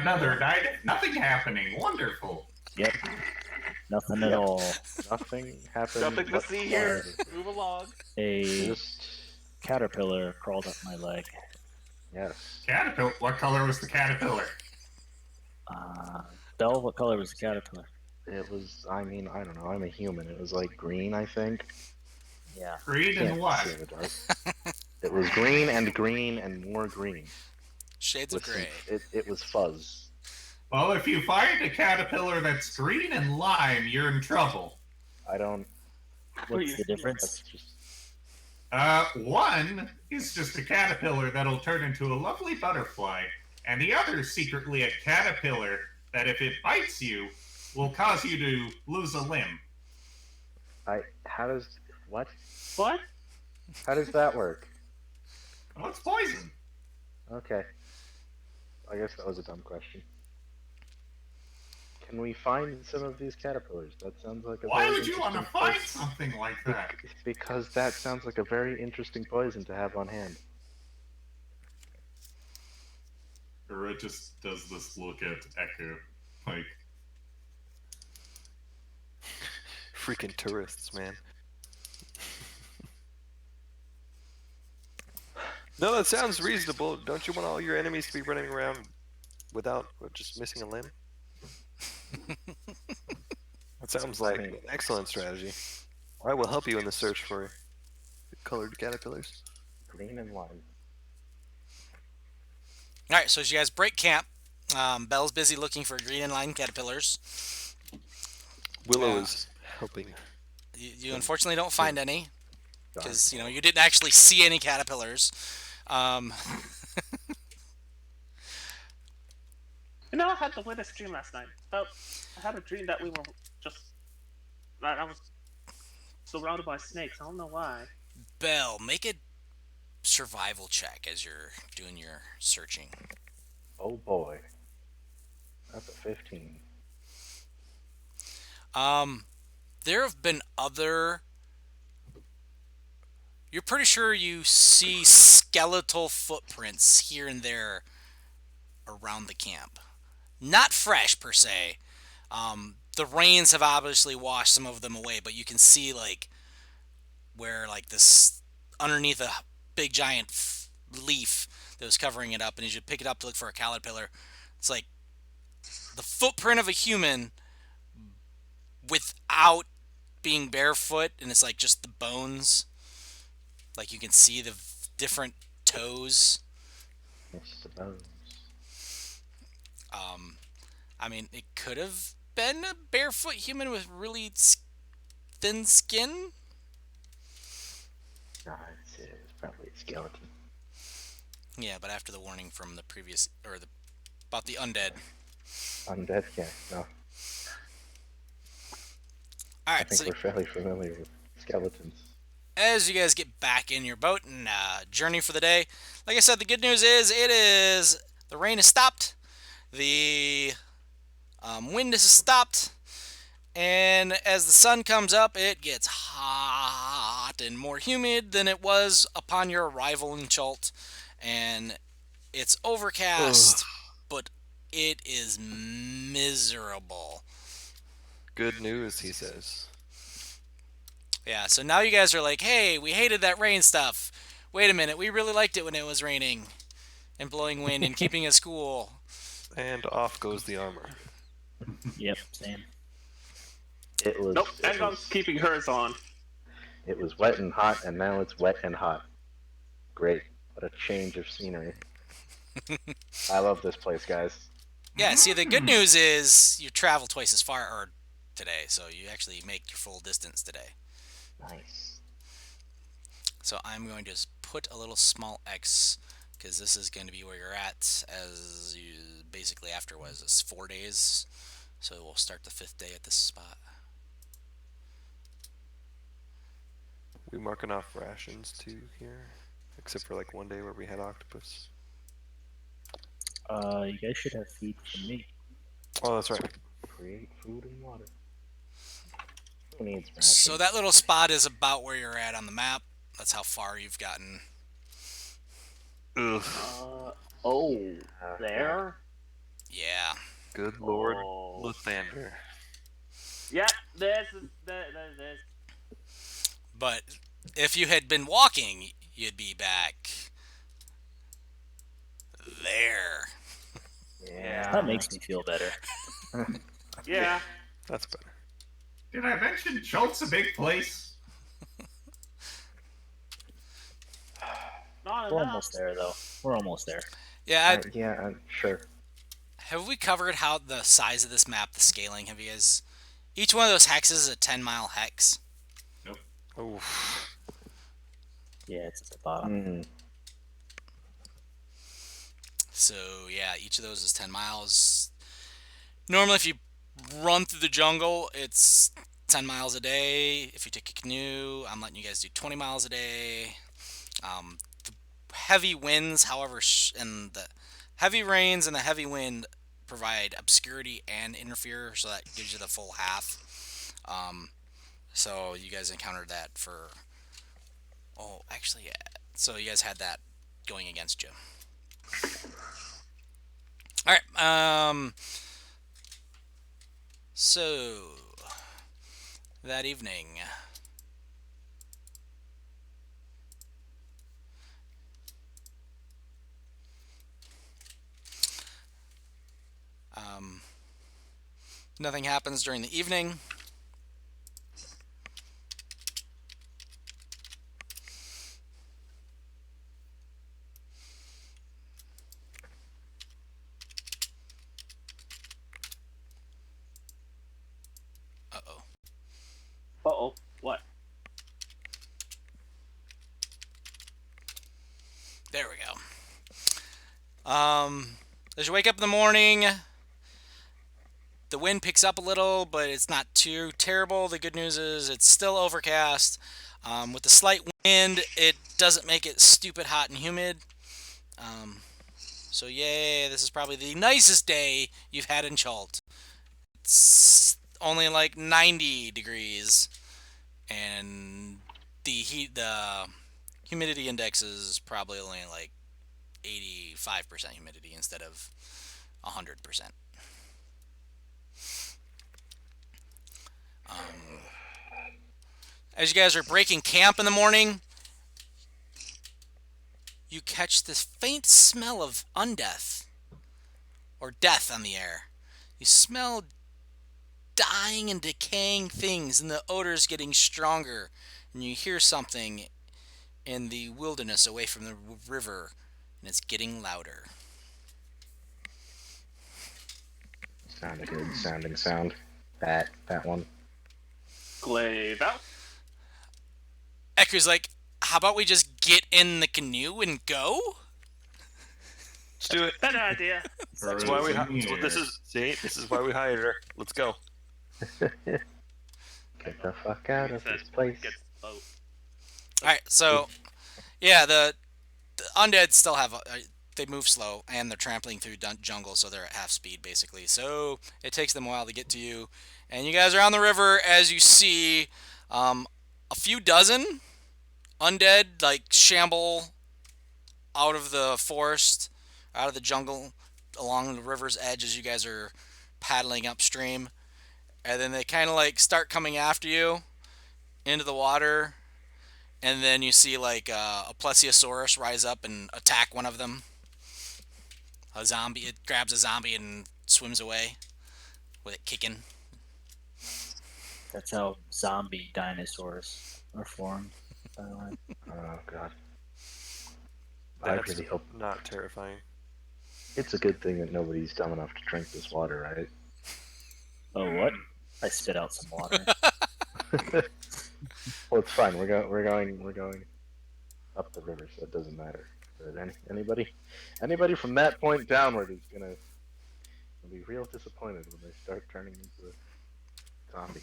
Another night, nothing happening. Wonderful. Yep. Nothing at Yep. all. Nothing happened. Nothing to see here. whatsoever. Move along. A Just caterpillar crawled up my leg. yes. Caterpillar. What color was the caterpillar? Belle, what color was the caterpillar? It was. I mean, I don't know. I'm a human. It was like green, I think. Yeah. Green and Can't what? see in the dark. It was green and more green. Shades of With some- gray. It was fuzz. Well, if you find a caterpillar that's green and lime, you're in trouble. I don't. What's the That's difference? just. One is just a caterpillar that'll turn into a lovely butterfly, and the other is secretly a caterpillar that, if it bites you, will cause you to lose a limb. How does what? What? How does that work? Well, it's poison. Okay. I guess that was a dumb question. Can we find some of these caterpillars? That sounds like a Why very would you want to interesting find poison. something like that? Because that sounds like a very interesting poison to have on hand. Or it just does this look at Echo, like, Freaking tourists, man. No, that sounds reasonable. Don't you want all your enemies to be running around without just missing a limb? That sounds like an excellent strategy. I will help you in the search for colored caterpillars. Green and lime. All right, so as you guys break camp, Belle's busy looking for green and lime caterpillars. Willow is helping. You unfortunately don't find any because you didn't actually see any caterpillars. I had the weirdest dream last night. I had a dream that we were just. I was surrounded by snakes. I don't know why. Belle, make a survival check as you're doing your searching. Oh boy. That's a 15. There have been other. You're pretty sure you see skeletal footprints here and there around the camp. Not fresh per se. The rains have obviously washed some of them away, but you can see where this underneath a big giant leaf that was covering it up, and as you pick it up to look for a caterpillar, it's like the footprint of a human without being barefoot, and it's like just the bones. Like you can see the different toes. It's the bones. I mean, it could have been a barefoot human with really thin skin. Nah, it's probably a skeleton. Yeah, but after the warning from the previous, about the undead. Undead? Yeah, no. All I right, think so we're fairly familiar with skeletons. as you guys get back in your boat and journey for the day, like I said, the good news is the rain has stopped, the wind has stopped, and as the sun comes up, it gets hot and more humid than it was upon your arrival in Chult, and it's overcast, but it is miserable. Good news, he says. Yeah, so now you guys are like, hey, we hated that rain stuff. Wait a minute, we really liked it when it was raining and blowing wind and keeping us cool. And off goes the armor. Yep, same. It was. Nope, it Angon's was- keeping hers on. It was wet and hot, and now it's wet and hot. Great. What a change of scenery. I love this place, guys. Yeah, see, the good news is you travel twice as far today, so you actually make your full distance today. Nice. So I'm going to just put a little small X, because this is going to be where you're at, as you basically after it's 4 days. So we'll start the 5th day at this spot. We marking off rations too here, except for 1 day where we had octopus. You guys should have feed from me. Oh, that's right. Create food and water. Who needs rations? So that little spot is about where you're at on the map. That's how far you've gotten. Ugh. Oh, there? Yeah. Good Lord, Oh. Lathander. Yeah, this is this. But if you had been walking, you'd be back there. Yeah. That makes me feel better. Yeah. That's better. Did I mention Schultz a big place? Not We're enough. almost there, though. We're almost there. Yeah, Yeah, I'm sure. have we covered how the size of this map, the scaling? Have you guys? Each one of those hexes is a 10-mile hex. Oof. Yeah, it's at the bottom. Mm. So yeah, each of those is 10 miles. Normally, if you run through the jungle, it's 10 miles a day. If you take a canoe, I'm letting you guys do 20 miles a day. The heavy winds, however, and the heavy rains and the heavy wind provide obscurity and interfere, so that gives you the full half. So you guys encountered that for. Oh, actually, yeah. So you guys had that going against you. All right. So that evening, nothing happens during the evening. Uh-oh. Uh-oh. What? There we go. As you wake up in the morning, the wind picks up a little, but it's not too terrible. The good news is it's still overcast. With the slight wind, it doesn't make it stupid hot and humid. So yay, this is probably the nicest day you've had in Chult. It's only like 90 degrees, and the humidity index is probably only like 85% humidity instead of 100%. As you guys are breaking camp in the morning, you catch this faint smell of undeath or death on the air. You smell dying and decaying things, and the odor is getting stronger, and you hear something in the wilderness away from the river, and it's getting louder. Sound a good sounding sound. That one. Glaive out. Eku's like, how about we just get in the canoe and go? Let's do it. Better idea. That's why we. Frozen So this years. is. See, this is why we hired her. Let's go. Get the fuck out of this place. Gets boat. Alright, so, yeah, the undead still have, they move slow, and they're trampling through jungle, so they're at half speed, basically. So, it takes them a while to get to you. And you guys are on the river as you see a few dozen undead, like, shamble out of the forest, out of the jungle, along the river's edge as you guys are paddling upstream. And then they kind of, like, start coming after you into the water. And then you see, like, a plesiosaurus rise up and attack one of them. A zombie, it grabs a zombie and swims away with it kicking. That's how zombie dinosaurs are formed, by the way. Oh god. I That's really hope not terrifying. it's a good thing that nobody's dumb enough to drink this water, right? Oh, what? I spit out some water. Well, it's fine. We're going up the river, so it doesn't matter. But anybody from that point downward is gonna be real disappointed when they start turning into a zombie.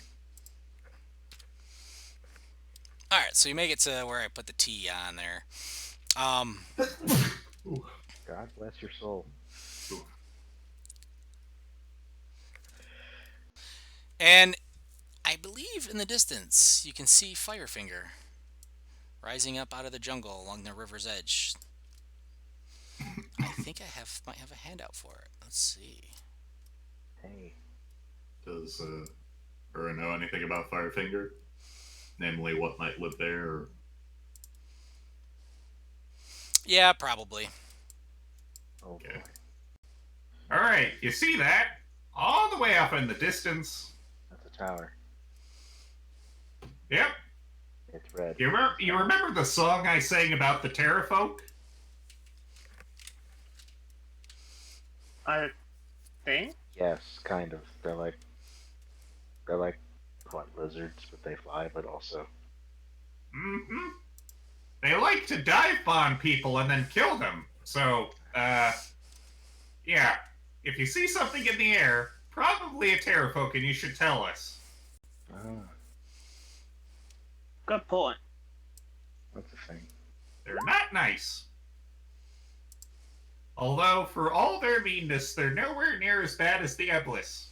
Alright, so you make it to where I put the T on there. God bless your soul. And I believe in the distance you can see Firefinger rising up out of the jungle along the river's edge. I think I might have a handout for it. Let's see. Hey. Does Ura know anything about Firefinger? Namely, what might live there? Or... Yeah, probably. Oh Okay. boy. All right, you see that? All the way up in the distance. That's a tower. Yep. It's red. You remember the song I sang about the Terrafolk? I think. Yes, kind of. They're like what, lizards, but they fly, but also. Mm-hmm. They like to dive bomb people and then kill them. So, yeah. If you see something in the air, probably a Terrafolk, and you should tell us. Ah, Good point. that's a thing. They're not nice. Although, for all their meanness, they're nowhere near as bad as the Eblis.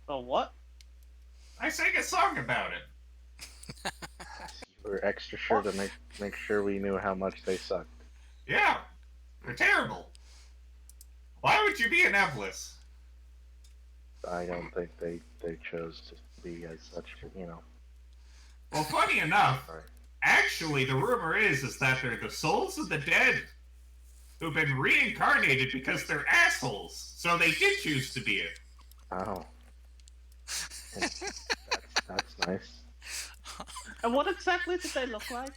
Oh, what? I sang a song about it. You were extra sure to make sure we knew how much they sucked. Yeah, they're terrible. Why would you be an Eblis? I don't think they chose to be as such, but you know. Well, funny enough, Right. actually, the rumor is that they're the souls of the dead who've been reincarnated because they're assholes. So they did choose to be it. Oh. That's nice. And what exactly did they look like?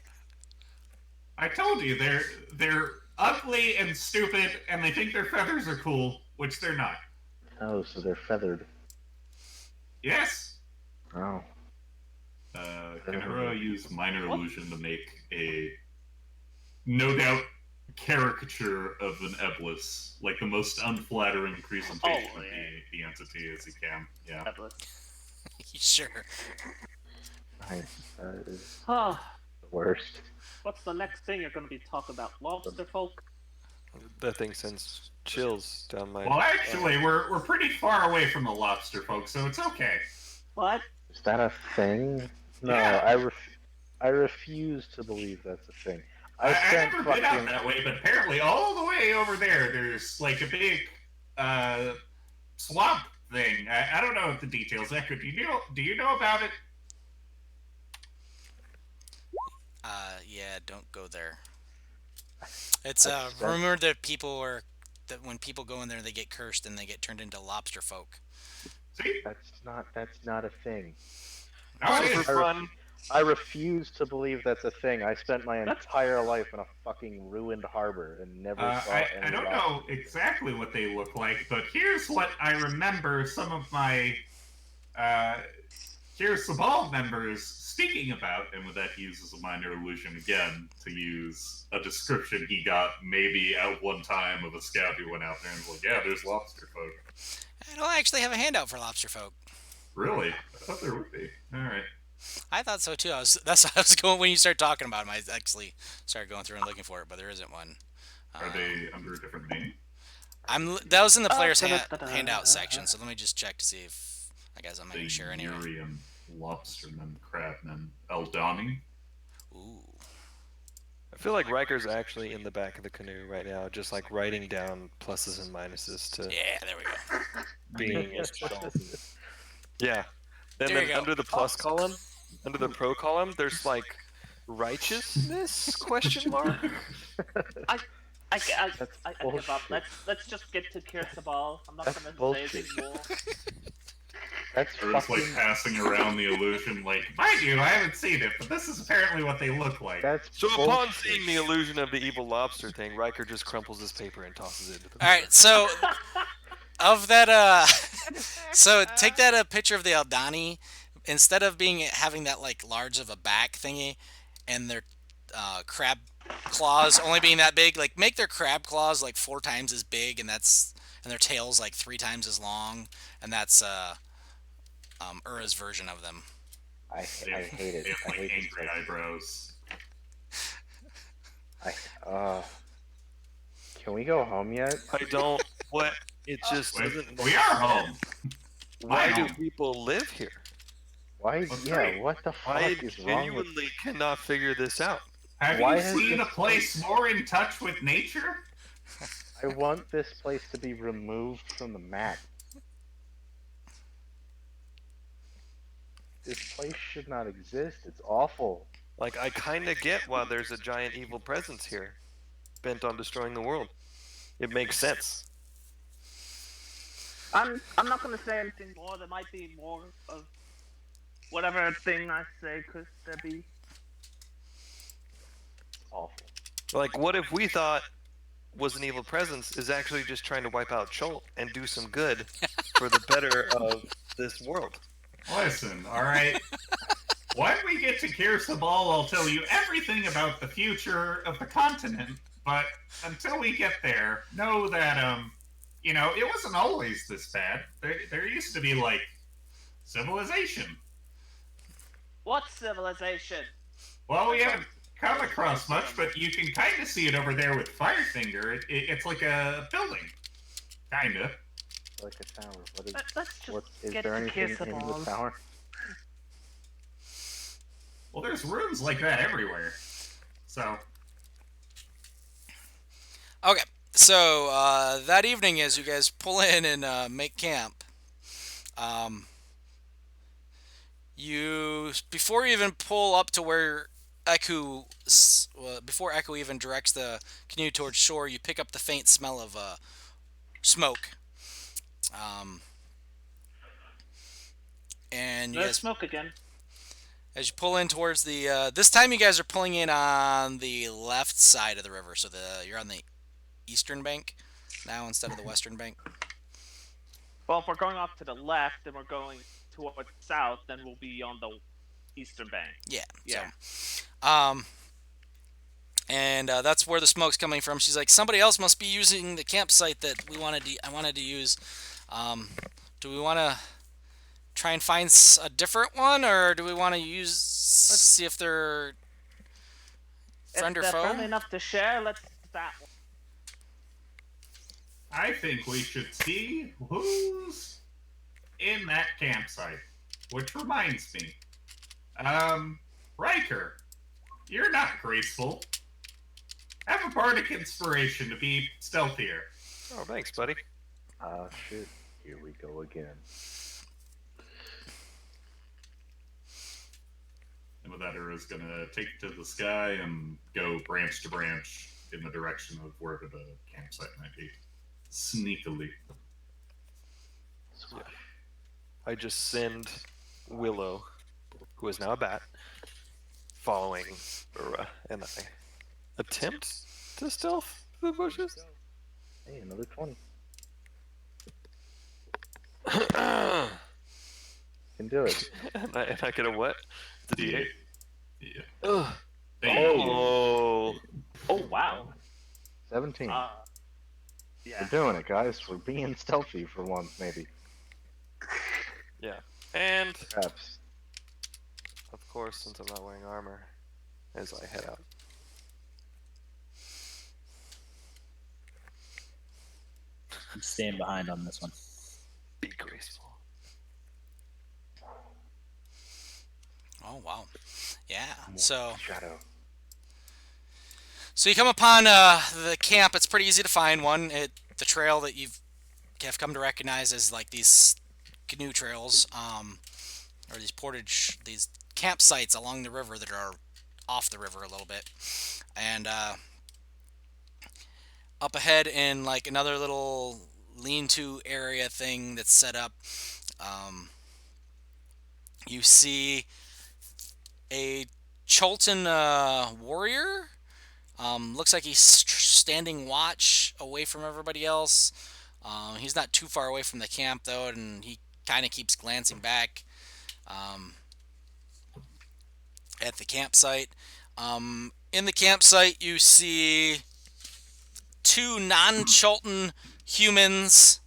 I told you they're ugly and stupid, and they think their feathers are cool, which they're not. Oh, so they're feathered. Yes. Oh. Kenura used minor illusion to make a no doubt caricature of an Eblis, like the most unflattering presentation Oh, of yeah. the entity as he can. Yeah. Sure. Nice. That is Oh, the worst. what's the next thing you're going to be talking about? Lobster folk? That thing sends chills down my. Well, actually, we're pretty far away from the lobster folks, so it's okay. What? Is that a thing? No, Yeah. I refuse to believe that's a thing. I spent never been out fucking that way, but apparently all the way over there, there's like a big swamp thing. I don't know the details. Echo, do you know about it? Yeah, don't go there. It's That's- rumored that that when people go in there, they get cursed and they get turned into lobster folk. See? that's not a thing. No, it For is. fun. I refuse to believe that's a thing. I spent my entire life in a fucking ruined harbor and never saw I any don't know exactly what they look like, but here's what I remember some of my Here's Sabal members speaking about, and with that he uses a minor illusion again to use a description he got maybe at one time of a scout who went out there and was like, yeah, there's lobster folk. I don't actually have a handout for lobster folk. Really? I thought there would be. Alright. I thought so too. That's what I was going when you started talking about them. I actually started going through and looking for it, but there isn't one. Are they under a different name? That was in the player's da-da-da-da. handout section, so let me just check to see if I guess I'm making sure anyway. Urium, lobstermen, crabmen, Eldani. Ooh. I feel like Riker's actually in the back of the canoe right now, just like writing down pluses and minuses to Yeah, there we go. being installed. Yeah. And There you then go. under the plus column, under the pro column, there's like righteousness question mark. I That's give up. bullshit. Let's just get to Kirsabal. I'm not That's gonna say bullshit. anymore. That's Or it's like fucking. passing around the illusion, like, mind you, I haven't seen it, but this is apparently what they look like. That's So upon bullshit. seeing the illusion of the evil lobster thing, Riker just crumples his paper and tosses it into the All right, so of that, so take that picture of the Eldani. Instead of having that like large of a back thingy, and their crab claws only being that big, like make their crab claws like 4 times as big, and their tails like 3 times as long, and that's Ura's version of them. I hate it. They have I like hate this angry eyebrows. Can we go home yet? I don't. What? It just Wait, doesn't. we are home. Why do home. people live here? Why? Well, Yeah. great. What the fuck I is wrong with? genuinely cannot figure this out. Have Why you has seen a this place more in touch with nature? I want this place to be removed from the map. This place should not exist. It's awful. Like, I kind of get why there's a giant evil presence here, bent on destroying the world. It makes sense. I'm not gonna say anything more. There might be more of whatever thing I say could there be. Awful. Like, what if we thought was an evil presence is actually just trying to wipe out Cholt and do some good for the better of this world? Listen, all right. When we get to Kirsa Ball, I'll tell you everything about the future of the continent. But until we get there, know that it wasn't always this bad. There used to be like civilization. What civilization? Well, we haven't come across much, but you can kind of see it over there with Firefinger. It's like a building, kinda. Like a tower. Let's just What is get there to anything Kirsa in the Balls. tower? Well, there's rooms like that everywhere. So Okay, so that evening, as you guys pull in and make camp, before you even pull up to where before Echo even directs the canoe towards shore, you pick up the faint smell of smoke. And you There's guys, smoke again. as you pull in towards the, this time you guys are pulling in on the left side of the river, so you're on the eastern bank now instead of the western bank. Well, if we're going off to the left and we're going towards south, then we'll be on the eastern bank. Yeah. Yeah. So, and that's where the smoke's coming from. She's like, somebody else must be using the campsite that I wanted to use. Do we want to try and find a different one, or do we want to see if they're friend if or they're foe? friendly enough to share, let's do that one. I think we should see who's in that campsite. Which reminds me, Riker, you're not graceful. Have a bardic inspiration to be stealthier. Oh, thanks, buddy. Ah, shit. Here we go again. And with that, is going to take it to the sky and go branch to branch in the direction of wherever the campsite might be. Sneakily. Yeah. I just send Willow, who is now a bat, following Ura, and I attempt to stealth the bushes. Hey, another 20. and Can do it. I get a what? The D8. Yeah. Ugh. Oh. Oh. wow. 17. Yeah. We're doing it, guys. We're being stealthy for once, maybe. Yeah. And, Perhaps. of course, since I'm not wearing armor, as I head out. I'm staying behind on this one. Be graceful. Oh wow, yeah. So Shadow. you come upon the camp. It's pretty easy to find one. The trail that have come to recognize as like these canoe trails, or these campsites along the river that are off the river a little bit, and up ahead in like another little lean-to area thing that's set up, you see a Cholton warrior. Looks like he's standing watch away from everybody else. He's not too far away from the camp though, and he kind of keeps glancing back at the campsite. In the campsite, you see two non-Cholton humans,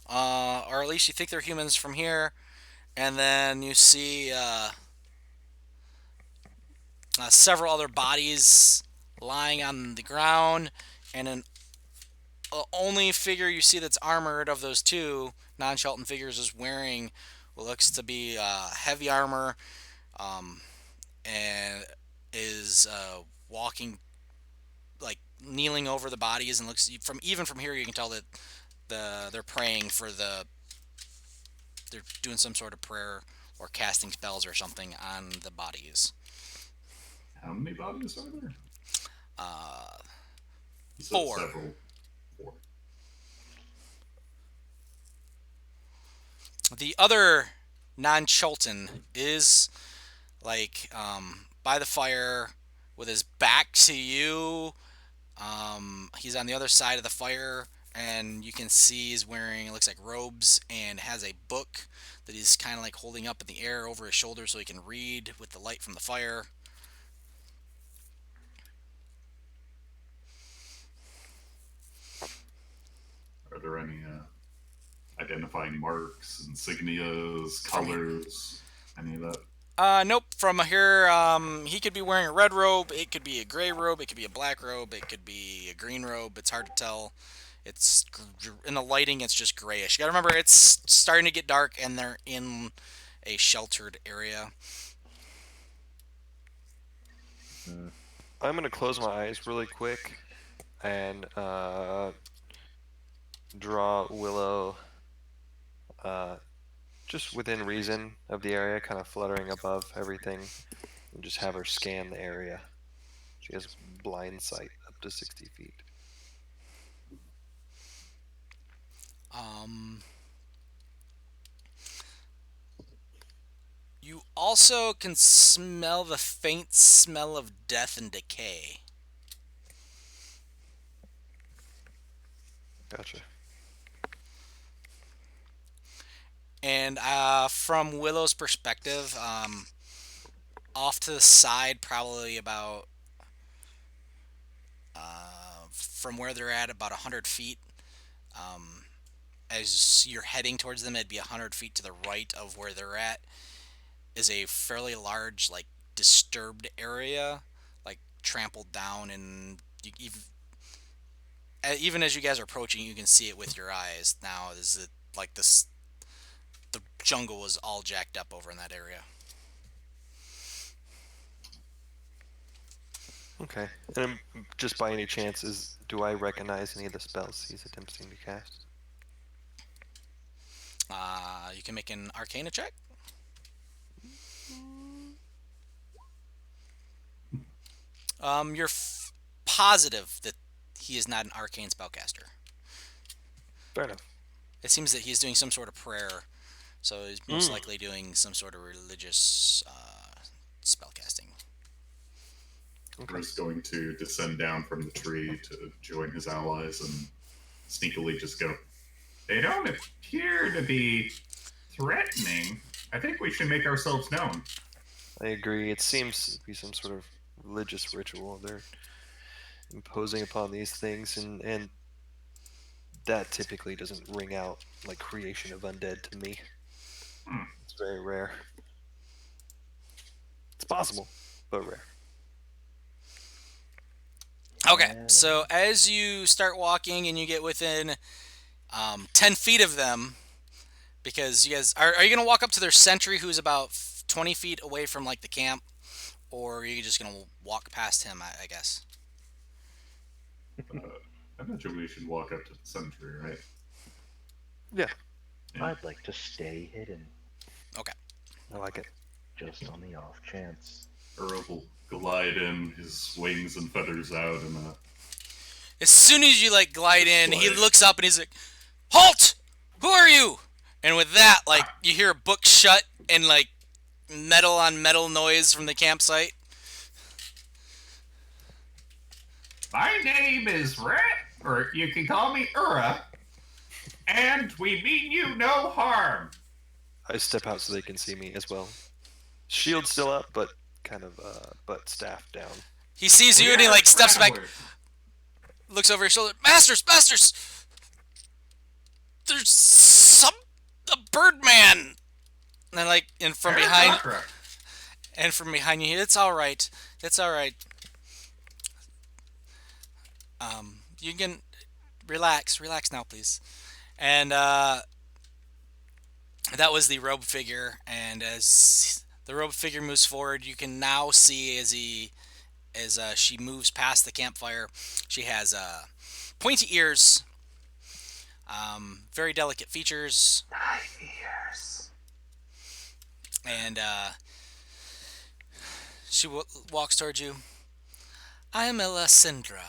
or at least you think they're humans from here, and then you see several other bodies lying on the ground, and an only figure you see that's armored of those two non-Cholton figures is wearing what looks to be heavy armor, and is walking, like kneeling over the bodies, and looks even from here you can tell that they're praying for they're doing some sort of prayer or casting spells or something on the bodies. How many bodies are there? You said 4. several. 4. The other non-Chultan is like by the fire with his back to you. He's on the other side of the fire, and you can see he's wearing, it looks like, robes, and has a book that he's kind of like holding up in the air over his shoulder so he can read with the light from the fire. Are there any identifying marks, insignias, colors, any of that? Nope. From here, he could be wearing a red robe. It could be a gray robe. It could be a black robe. It could be a green robe. It's hard to tell. It's in the lighting. It's just grayish. You gotta remember, it's starting to get dark, and they're in a sheltered area. I'm gonna close my eyes really quick and draw Willow just within reason of the area, kind of fluttering above everything, and just have her scan the area. She has blind sight up to 60 feet. You also can smell the faint smell of death and decay. Gotcha. And from Willow's perspective, off to the side, probably about from where they're at, about 100 feet. As you're heading towards them, it'd be 100 feet to the right of where they're at, is a fairly large, like, disturbed area, like trampled down, and even as you guys are approaching, you can see it with your eyes. Now, is it like this? The jungle was all jacked up over in that area. Okay. And just by any chance, do I recognize any of the spells he's attempting to cast? You can make an Arcana check. You're positive that he is not an arcane spellcaster. Fair enough. It seems that he's doing some sort of prayer, so he's most likely doing some sort of religious spellcasting. Okay. Bruce going to descend down from the tree to join his allies and sneakily just go, "They don't appear to be threatening. I think we should make ourselves known." I agree. It seems to be some sort of religious ritual they're imposing upon these things, and that typically doesn't ring out like creation of undead to me. It's very rare. It's possible, but rare. Okay, so as you start walking and you get within 10 feet of them, because you guys are you going to walk up to their sentry who's about 20 feet away from like the camp, or are you just going to walk past him, I guess? I bet you we should walk up to the sentry, right? Yeah, I'd like to stay hidden, Okay. I like it. just on the off chance. Earl will glide in, his wings and feathers out, and As soon as you like glide in, he Like- looks up and he's like, "Halt! Who are you?" And with that, like, you hear a book shut and like metal on metal noise from the campsite. "My name is Rat, or you can call me Ura, and we mean you no harm." I step out so they can see me as well. Shield still up, but kind of butt staff down. He sees you and he like steps back, looks over his shoulder. Masters! There's a Birdman! And then like, and from behind you, it's alright. You can relax now, please. And that was the robe figure, and as the robe figure moves forward, you can now see as she moves past the campfire, she has pointy ears, very delicate features, 9 years. And she walks towards you. I am Alessandra.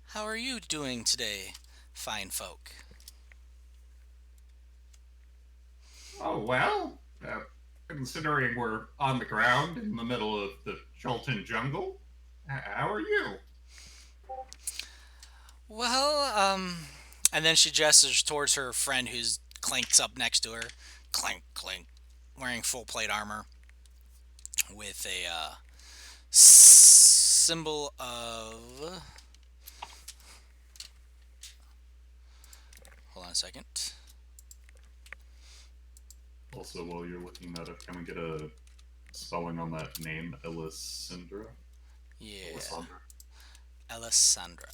How are you doing today, fine folk? Oh, well, considering we're on the ground in the middle of the Chultan jungle, how are you? Well, and then she gestures towards her friend who's clanks up next to her. Clank, clank. Wearing full plate armor with a symbol of. Hold on a second. Also, while you're looking that up, can we get a spelling on that name, Alessandra? Yeah. Alessandra. Alessandra.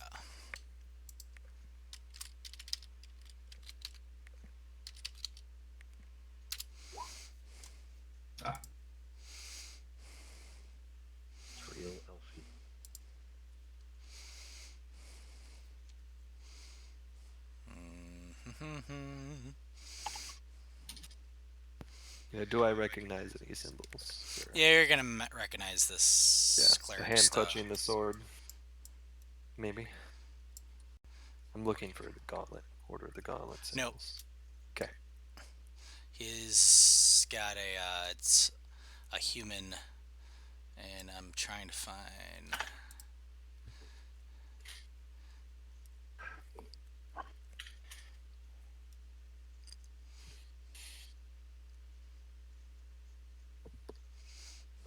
Ah, It's real, Elfie. Yeah, do I recognize any symbols? Or- Yeah, you're gonna recognize this yeah, the cleric hand stuff. clutching the sword. Maybe. I'm looking for the gauntlet. Order of the gauntlet Nope. symbols. Okay. He's got a it's a human, and I'm trying to find.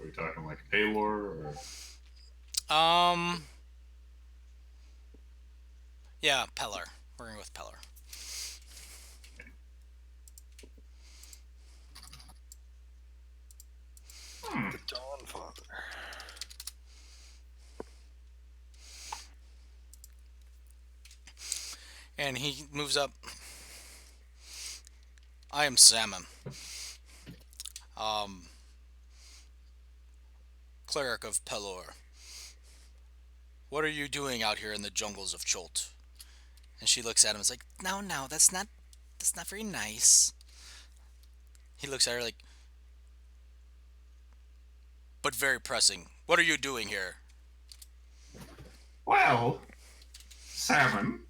are we talking like Paylor or? Yeah, Peller. We're going with Peller. The Dawn Father. And he moves up. I am Salmon. Cleric of Pelor. What are you doing out here in the jungles of Cholt? And she looks at him and is like, no, that's not very nice. He looks at her like, but very pressing. What are you doing here? Well, Salmon,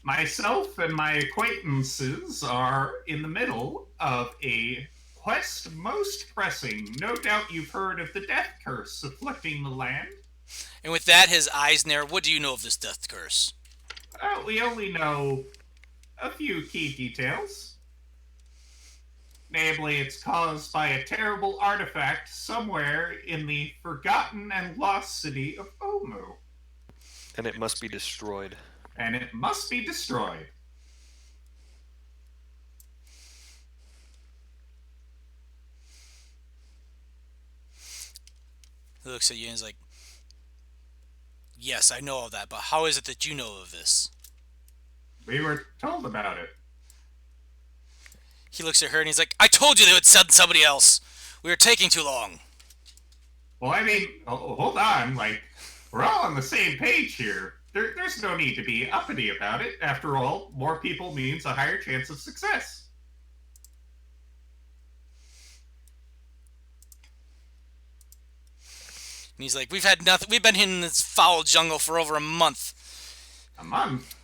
myself and my acquaintances are in the middle of a quest most pressing. No doubt you've heard of the death curse afflicting the land. And with that, his eyes narrow. What do you know of this death curse? We only know a few key details. Namely, it's caused by a terrible artifact somewhere in the forgotten and lost city of Omu. And it must be destroyed. And it must be destroyed. He looks at you and is like, yes, I know of that, but how is it that you know of this? We were told about it. He looks at her and he's like, I told you they would send somebody else. We were taking too long. Well, I mean, hold on. Like, we're all on the same page here. There's no need to be uppity about it. After all, more people means a higher chance of success. And he's like, we've had nothing. We've been in this foul jungle for over a month. A month?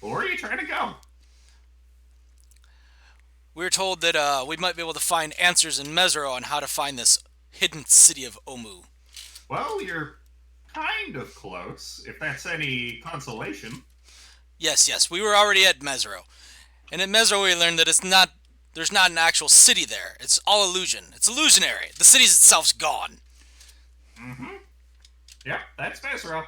Where are you trying to go? We were told that we might be able to find answers in Mesro on how to find this hidden city of Omu. Well, you're kind of close, if that's any consolation. Yes, we were already at Mesro. And at Mesro we learned that there's not an actual city there. It's all illusion. It's illusionary. The city itself's gone. Mm-hmm. Yep, that's Mesro.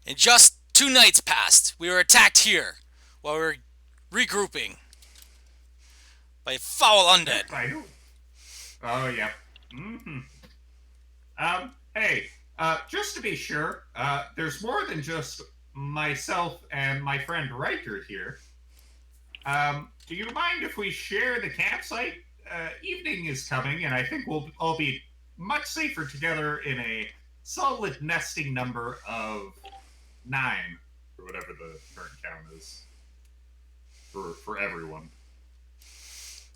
And just 2 nights passed. We were attacked here while we were regrouping by a foul undead. By who? Oh, yeah. Mm-hmm. Hey, just to be sure, there's more than just myself and my friend Riker here. Do you mind if we share the campsite? Evening is coming, and I think we'll all be much safer together in a solid nesting number of 9, or whatever the current count is. for everyone.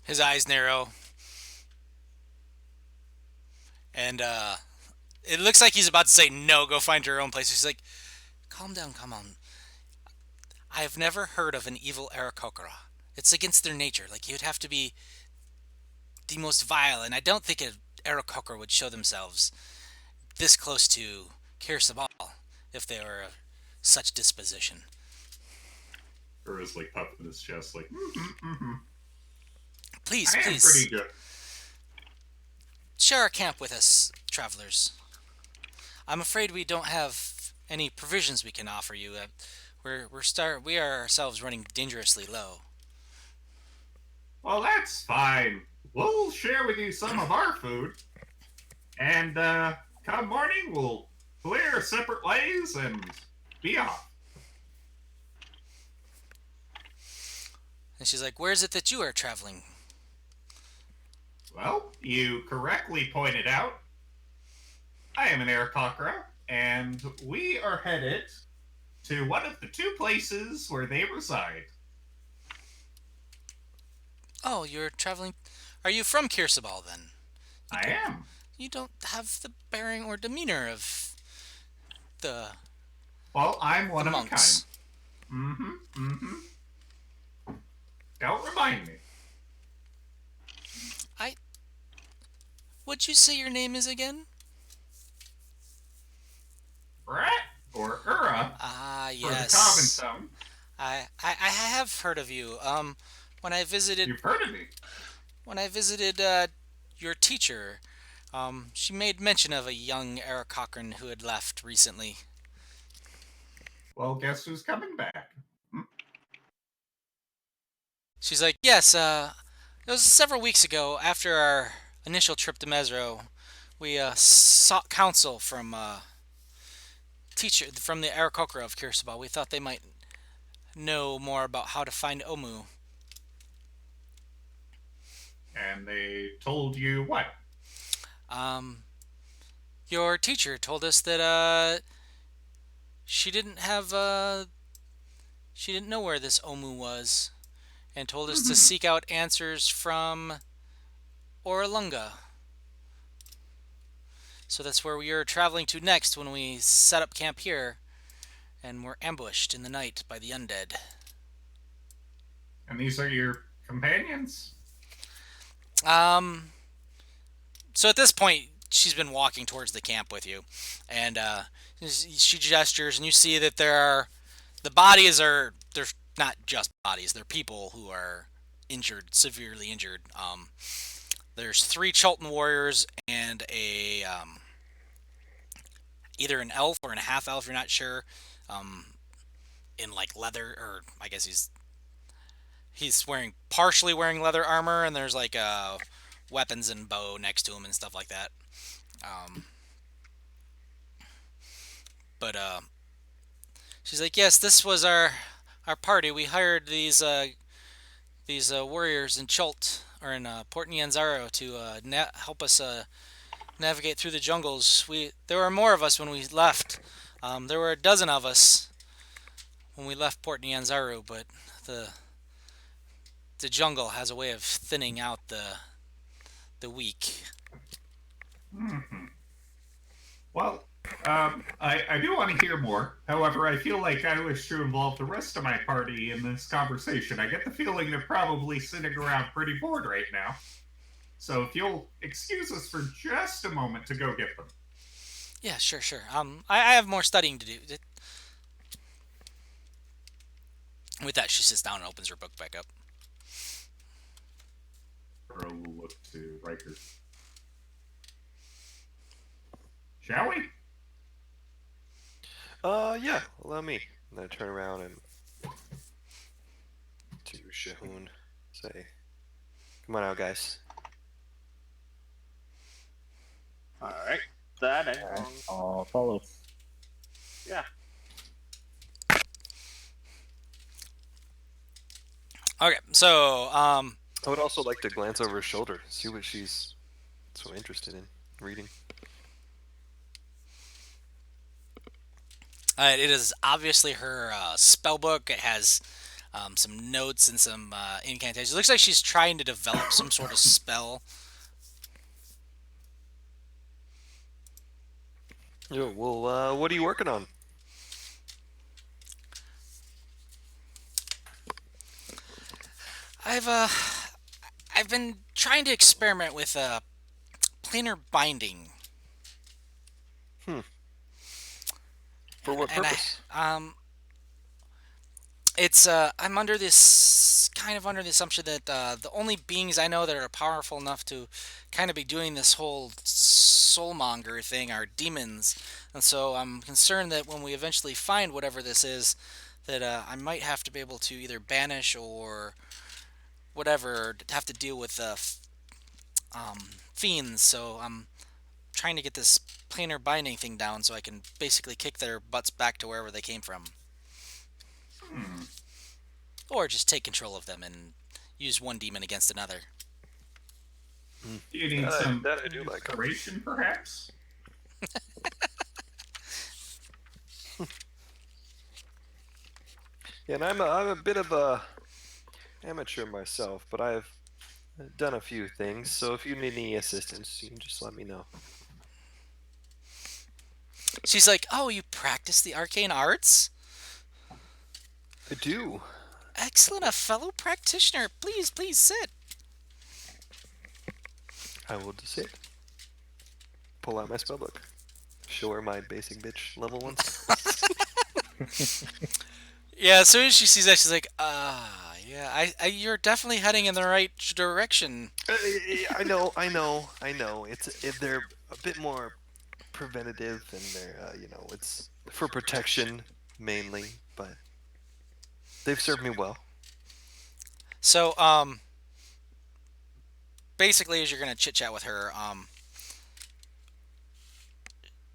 His eyes narrow, and it looks like he's about to say no. Go find your own place. He's like, calm down, come on. I've never heard of an evil Aarakocra. It's against their nature. Like you'd have to be the most vile, and I don't think an Aarakocra would show themselves this close to Kir Sabal if they were of such disposition. Ura's like puffing his chest, like, Please, I am please, pretty good. share our camp with us, travelers. I'm afraid we don't have any provisions we can offer you. We are ourselves running dangerously low. Well, that's fine. We'll share with you some of our food, and come morning, we'll clear separate ways and be off. And she's like, where is it that you are traveling? Well, you correctly pointed out, I am an Aarakocra, and we are headed to one of the two places where they reside. Oh, you're traveling. Are you from Kir Sabal then? I am. You don't have the bearing or demeanor of the Well, I'm one of a monks. kind. Don't remind me. What'd you say your name is again? Brat or Ura Ah, for the common yes. tongue. I have heard of you. When I visited You've heard of me. your teacher, she made mention of a young Eric Cochran who had left recently. Well, guess who's coming back? She's like, yes, it was several weeks ago after our initial trip to Mesro. We sought counsel from the Aarakocra of Kirsabal. We thought they might know more about how to find Omu. And they told you what? Your teacher told us that she didn't know where this Omu was, and told us to seek out answers from Oralunga. So that's where we are traveling to next when we set up camp here, and were ambushed in the night by the undead. And these are your companions? So at this point, she's been walking towards the camp with you, and she gestures, and you see that the bodies are, they're not just bodies, they're people who are injured, severely injured. There's 3 Chultan warriors and a either an elf or a half elf, you're not sure, in like leather, or I guess he's partially wearing leather armor, and there's like weapons and bow next to him and stuff like that. But she's like, yes, this was our party. We hired these warriors in Chult, or in Port Nyanzaro, to help us navigate through the jungles. There were more of us when we left. There were a dozen of us when we left Port Nyanzaru, but the jungle has a way of thinning out the weak. Well, I do want to hear more. However, I feel like I wish to involve the rest of my party in this conversation. I get the feeling they're probably sitting around pretty bored right now. So if you'll excuse us for just a moment to go get them. Yeah, sure. I have more studying to do. With that, she sits down and opens her book back up. Earl will look to Riker. Shall we? Yeah, allow me. And then I turn around and to Shahun say, come on out, guys. Alright. That and I'll follow. yeah. Okay, so I would also like to glance over her shoulder, see what she's so interested in reading. it is obviously her spell book. It has some notes and some incantations. It looks like she's trying to develop some sort of spell. Yo, well, what are you working on? I've been trying to experiment with planar binding. For what And purpose? it's I'm under this kind of under the assumption that the only beings I know that are powerful enough to kind of be doing this whole soulmonger thing are demons, and so I'm concerned that when we eventually find whatever this is, that I might have to be able to either banish or whatever, have to deal with fiends. So I'm trying to get this planar binding thing down so I can basically kick their butts back to wherever they came from. Or just take control of them and use one demon against another. Do you need some that I do like. inspiration, perhaps? Yeah, and I'm a bit of a amateur myself, but I've done a few things. So if you need any assistance, you can just let me know. She's like, "Oh, you practice the arcane arts? I do. Excellent, a fellow practitioner. Please, please sit." I will just sit. Pull out my spellbook. Show her my basic bitch level ones. Yeah, as soon as she sees that, she's like, yeah, you're definitely heading in the right direction." I know. They're a bit more preventative, and they're it's for protection mainly, but they've served me well. So, basically, as you're gonna chit chat with her,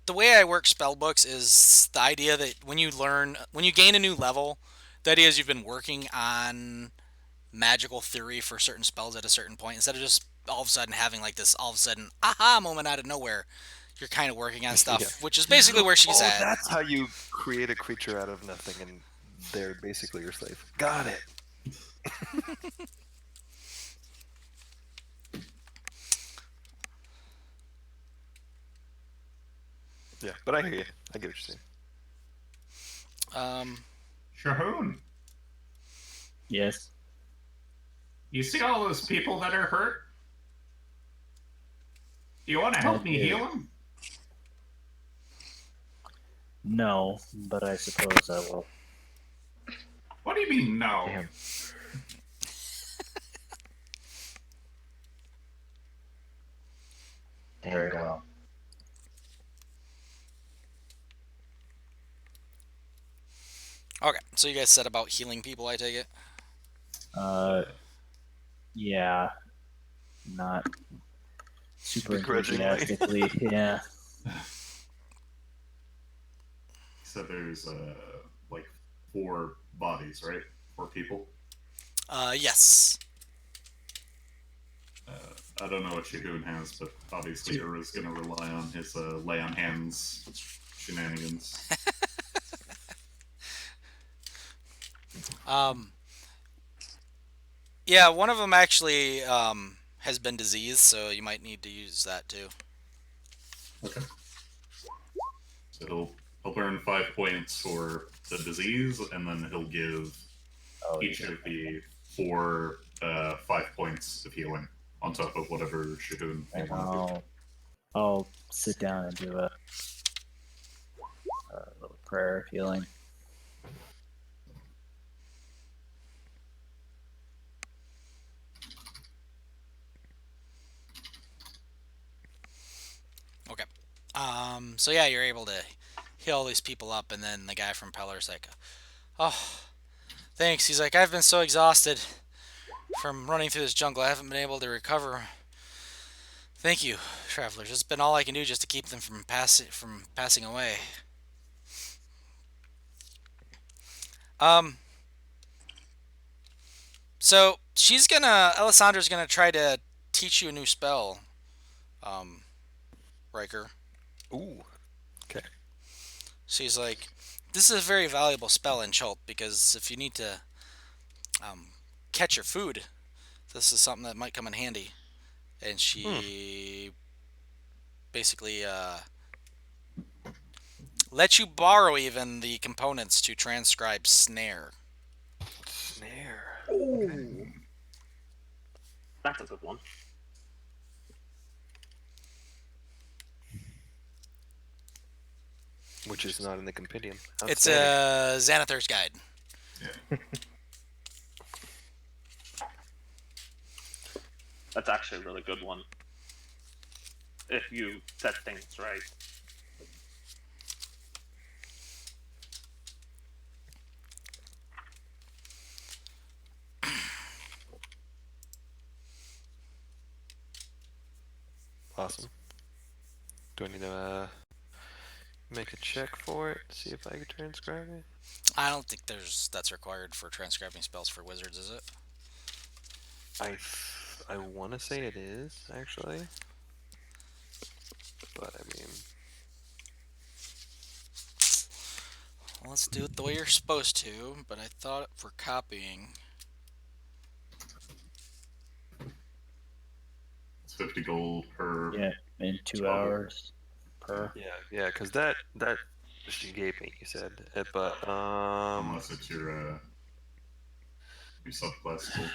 the way I work spell books is the idea that when you gain a new level, the idea is you've been working on magical theory for certain spells at a certain point instead of just all of a sudden having like this all of a sudden aha moment out of nowhere. You're kind of working on stuff, Yeah. which is basically where she's at. That's how you create a creature out of nothing, and they're basically your slave. Got it. Yeah, but I hear you. I get what you're saying. Shahoon, Yes. you see all those people that are hurt? Do you want to help me Okay. heal them? No, but I suppose I will. What do you mean, no? Damn. Very well. Okay, so you guys said about healing people, I take it? Yeah. Not super Begrudgingly. enthusiastically. Yeah. So there's like 4 bodies, right? 4 people. Yes. I don't know what Shahoon has, but obviously Ura's going to rely on his lay on hands shenanigans. Yeah, one of them actually has been diseased, so you might need to use that too. Okay. So he'll burn 5 points for the disease, and then he'll give each of the 4 5 points of healing on top of whatever Shahoon you And want to do. I'll sit down and do a little prayer of healing. Okay. So yeah, you're able to heal these people up, and then the guy from Peller's like, "Oh, thanks." He's like, "I've been so exhausted from running through this jungle. I haven't been able to recover. Thank you, travelers. It's been all I can do just to keep them from passing away." So Alessandra's gonna try to teach you a new spell, Riker. Ooh. Okay. She's like, "This is a very valuable spell in Chult because if you need to catch your food. This is something that might come in handy. And she basically lets you borrow even the components to transcribe snare. Snare. That's a good one. Which is not in the compendium. It's Outstanding. a Xanathar's Guide. Yeah. That's actually a really good one. If you set things right. Awesome. Do I need to make a check for it? See if I can transcribe it? I don't think that's required for transcribing spells for wizards, is it? I want to say it is, actually. But I mean, Well, let's do it the way you're supposed to, but I thought for copying. It's 50 gold per. Yeah, in 2 12. hours per. yeah, because that she gave me, you said. But Unless it's your subclass skill.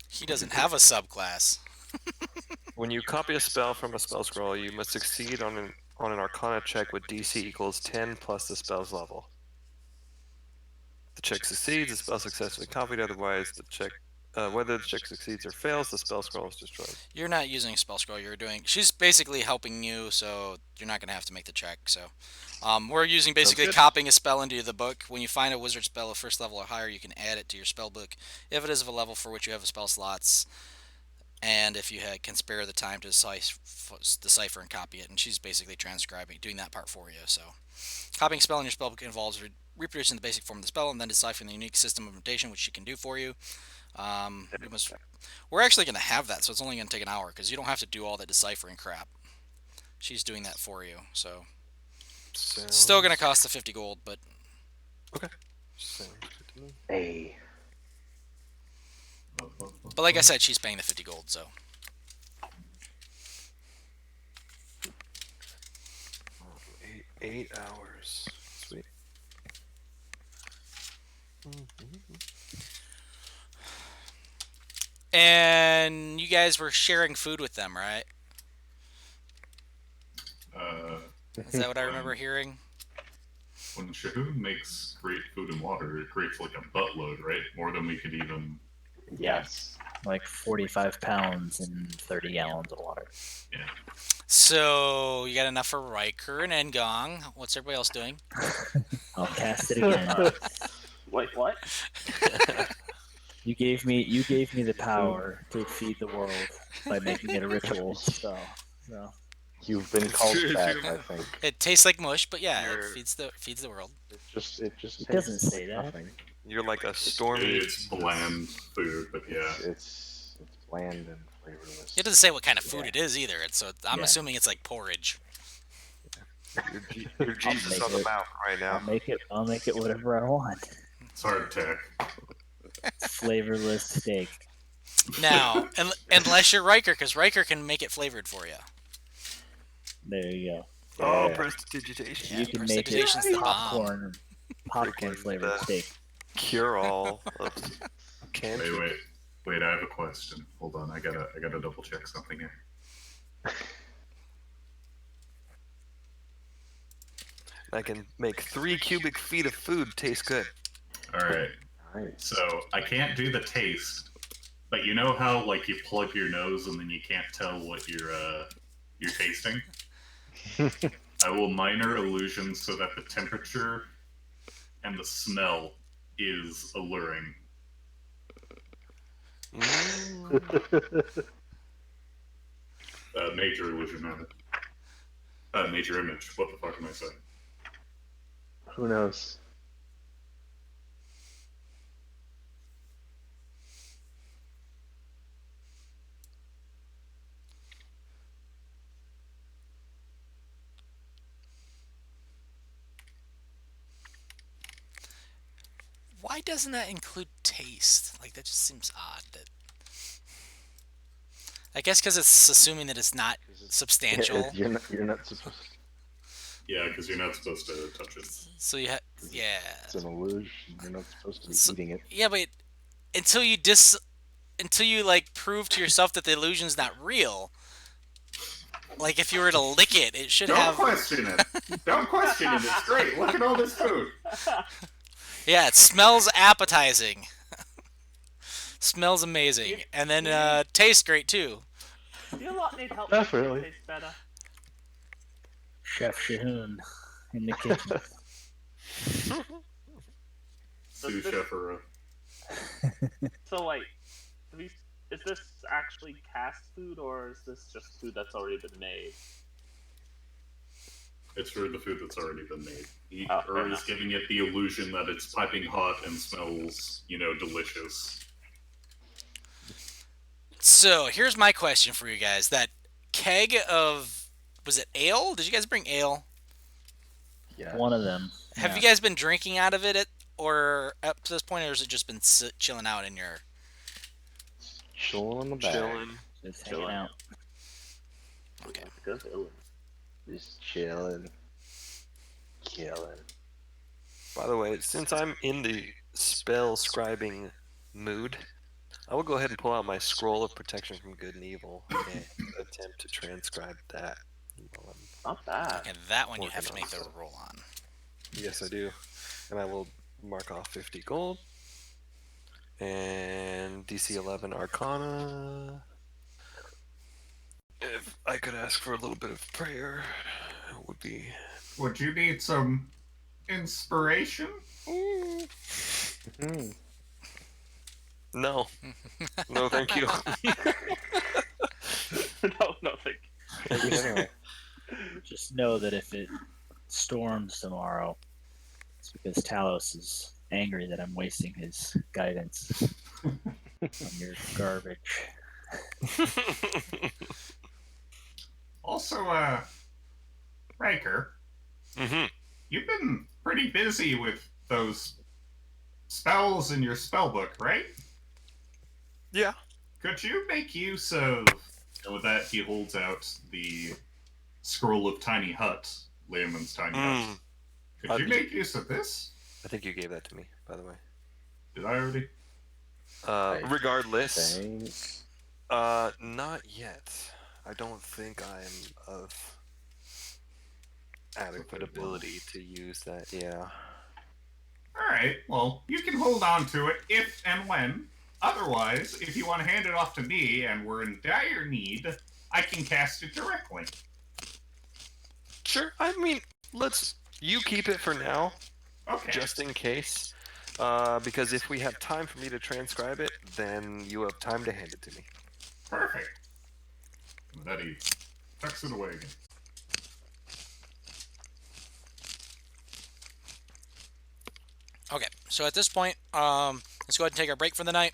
He doesn't have a subclass. when you copy a spell from a spell scroll, you must succeed on an Arcana check with DC equals 10 plus the spell's level. If the check succeeds, the spell successfully copied. Otherwise, the check, whether the check succeeds or fails, the spell scroll is destroyed. You're not using a spell scroll. You're doing. She's basically helping you, so you're not gonna have to make the check. So, we're using basically good. copying a spell into the book. When you find a wizard spell of first level or higher, you can add it to your spell book if it is of a level for which you have spell slots, and if you can spare the time to decipher and copy it. And she's basically transcribing, doing that part for you. So, copying a spell in your spell book involves reproducing the basic form of the spell and then deciphering the unique system of notation, which she can do for you. We're actually going to have that, so it's only going to take an hour because you don't have to do all that deciphering crap. She's doing that for you, so it's still going to cost the 50 gold, but Sounds good to me. Hey. like I said, she's paying the 50 gold, so 8 hours. Sweet. and you guys were sharing food with them, right? Is that what I remember hearing? When Shahoon makes great food and water, it creates like a buttload, right? More than we could even. Yes. Like 45 pounds and 30 gallons of water. Yeah. So you got enough for Riker and Engong. What's everybody else doing? I'll cast it again. Wait, what? You gave me the power to feed the world by making it a ritual. So. You've been It's called true, back, it's I think. It tastes like mush, but yeah, it You're- feeds the world. It just It tastes doesn't say like that. nothing. You're like a stormy. It's bland food, but yeah. It's bland and flavorless. It doesn't say what kind of food it is either. I'm Yeah. assuming it's like porridge. You're Jesus make on the it- mountain right now. I'll make it whatever I want. It's hard tech. Flavorless steak. Now, unless you're Riker, because Riker can make it flavored for you. There you go. Oh, Yeah. prestidigitation. Yeah, You can make it precipitation's the popcorn Freaking, flavored steak. Cure all of cancer. Wait, I have a question. Hold on, I gotta double check something here. I can make 3 cubic feet of food taste good. Alright. Nice. So I can't do the taste, but you know how like you plug your nose and then you can't tell what you're tasting? I will minor illusion so that the temperature and the smell is alluring. Mm. Major illusion, rather. Major image. What the fuck am I saying? Who knows? Why doesn't that include taste? Like, that just seems odd. I guess because it's assuming that it's not 'Cause substantial. You're not supposed. Yeah, because you're not supposed to touch it. So you have, yeah. It's an illusion. You're not supposed to be So- eating it. Yeah, but until you like prove to yourself that the illusion's not real. Like if you were to lick it, it should Don't have. question it. Don't question it. It's great. Look at all this food. Yeah, it smells appetizing. Smells amazing, and then tastes great too. Do you lot need help Definitely. making it taste better? Chef Shahoon in the kitchen. Sous chef or So wait, is this actually cast food or is this just food that's already been made? it's for the food that's already been made. Oh, fair Or is enough. giving it the illusion that it's piping hot and smells, delicious. So here's my question for you guys: that keg of, was it ale? Did you guys bring ale? Yeah. One of them. Have you guys been drinking out of it, or up to this point, or has it just been chilling out in your? Chilling in the bag. Chilling. Just hanging out? Okay. Good. Just chilling. Killing. By the way, since I'm in the spell scribing mood, I will go ahead and pull out my scroll of protection from good and evil and attempt to transcribe that. Not bad. Okay, that one you have to Working make the on roll on. Yes, I do. And I will mark off 50 gold. And DC 11 Arcana. If I could ask for a little bit of prayer, it would be. Would you need some inspiration? Mm. No. No, thank you. no, thank Take it anyway. Just know that if it storms tomorrow, it's because Talos is angry that I'm wasting his guidance on your garbage. Also, Riker, Mm-hmm. you've been pretty busy with those spells in your spell book, right? Yeah. Could you make use of... With that, he holds out the Scroll of Tiny Hut, Layman's Tiny Hut. Could you make use of this? I think you gave that to me, by the way. Did I already? Regardless, Think. not yet. I don't think I'm of adequate ability to use that. Yeah. Alright, well, you can hold on to it if and when. Otherwise, if you want to hand it off to me and we're in dire need, I can cast it directly. Sure. I mean, you keep it for now, Okay. just in case. Because if we have time for me to transcribe it, then you have time to hand it to me. Perfect. And then he tucks it away again. Okay, so at this point, let's go ahead and take our break for the night.